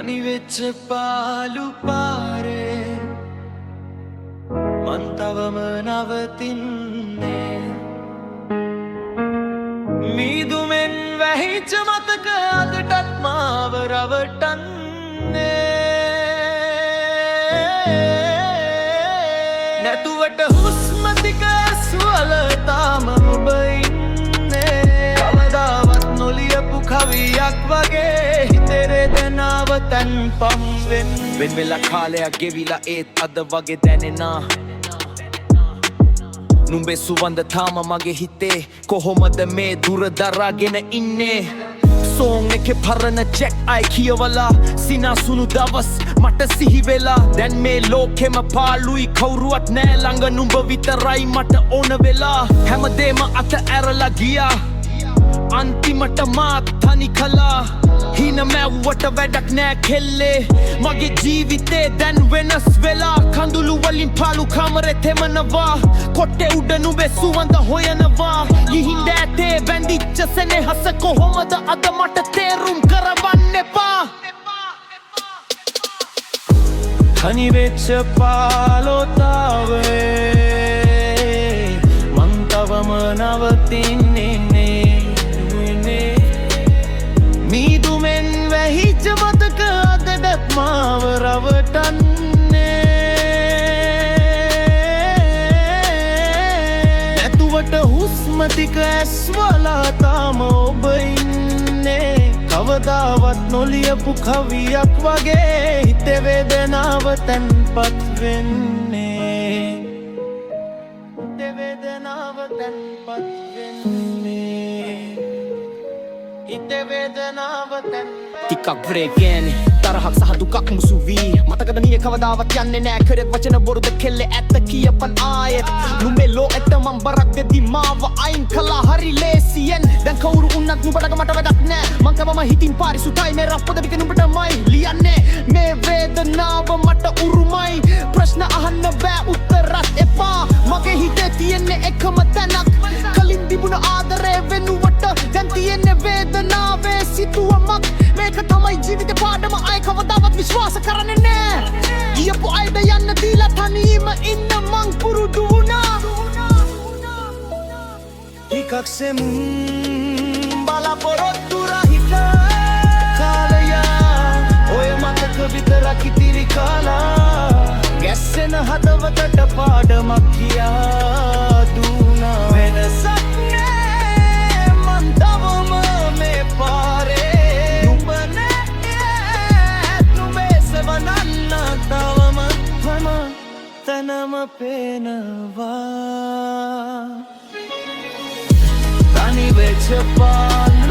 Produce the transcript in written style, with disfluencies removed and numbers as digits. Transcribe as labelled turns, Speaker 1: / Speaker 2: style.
Speaker 1: තනි වෙච්ච පාළු පාරේ මන් තවම නවතින්නේ මීදුමෙන් වැහිච්ච මතක අදටත් මාව රවටන්නේ නැතුවට හුස්ම ටික ඇස්වල තාම ඔබ ඉන්නේ කවදාවත් නොලියපු කවියක් වගේ හිතේ දෙනාව තන්පම් වෙන් වෙලා කාලයක් ගෙවිලා ඒත් අද වගේ දැනෙනා නුඹේ සුවඳ තාම මගේ හිතේ කොහොමද මේ දුර දරාගෙන ඉන්නේ සෝං එකේ පරණ චෙක් අය කියවලා සිනාසුණු දවස් මට සිහි වෙලා දැන් මේ ලෝකෙම පාළුයි කවුරුවත් නෑ ළඟ නුඹ විතරයි මට ඕන වෙලා හැමදේම අත ඇරලා ගියා අන්තිමට මාත් තනි කළා හින මැව්වට වැඩක් නෑ කෙල්ලේ මගේ ජීවිතේ දැන් වෙනස් වෙලා කඳුළු වලින් පාළු කාමරේ තෙමනවා කොට්ටේ උඩ නුඹේ සුවඳ හොයනවා ගිහින් ඇතේ බැඳිච්ච සෙනෙහස කොහොමද අද මට තේරුම් කරවන්න එපා තනි වෙච්ච පාළොතාවේ මං තවම නවතින්නේ මීදුමෙන් වැහිච්ච මතක අදටත් මාව රවටන්නේ නැතුවට හුස්ම ටික ඇස්වලා තාම ඔබ ඉන්නේ කවදාවත් නොලියපු කවියක් වගේ හිතේ වේදනාව තැන්පත් වෙන්නේ හිතේ වේදනාව තැන්පත් වෙන්නේ ටිකක් බ්‍රේකෙන් තරහක් සහ දුකක් මුසු වී මතකද මිය කවදාවත් යන්නේ නෑ කරෙත් වචන බොරුද කෙල්ලේ ඇත්ත කියපන් ආයෙත් නුඹේ ලෝ ඇත්ත මං බරක් දෙදි මාව අයින් කළා හරි ලේසියෙන් දැන් කවුරු උන්නත් නුඹට මට වැඩක් නෑ මං කවම හිතින් පාරිසුතයි මේ රප්පද වික නුඹටමයි ලියන්නේ මේ වේදනාව මට උරුමයි ප්‍රශ්න අහන්න බෑ උත්තරත් එපා මගේ හිතේ තියෙන්නේ එකම තැනක් කලින් තිබුණ ආදරේ වෙනුවට දැන් තියෙන්නේ වේදනාවේ සිතුවමක් මේක තමයි ජීවිතේ පාඩම අය කවදාවත් විශ්වාස කරන්නේ නෑ ගියපු අයද යන්න දීලා තනියම ඉන්න මං පුරුදු වුණා ටිකක් සෙමුම් බලාපොරොත්තු රහිත කාලය ඔය මතක විතරක් ඉතිරි කාලා ගැස්සෙන හදවතට පාඩමක් කියා දුනා වෙනසක් නෑ මං තවම මේ පාරේ නුඹ නෑ නුඹේ සෙවනන්න තවම හැම තැනම පේනවා තනි වෙච්ච පාන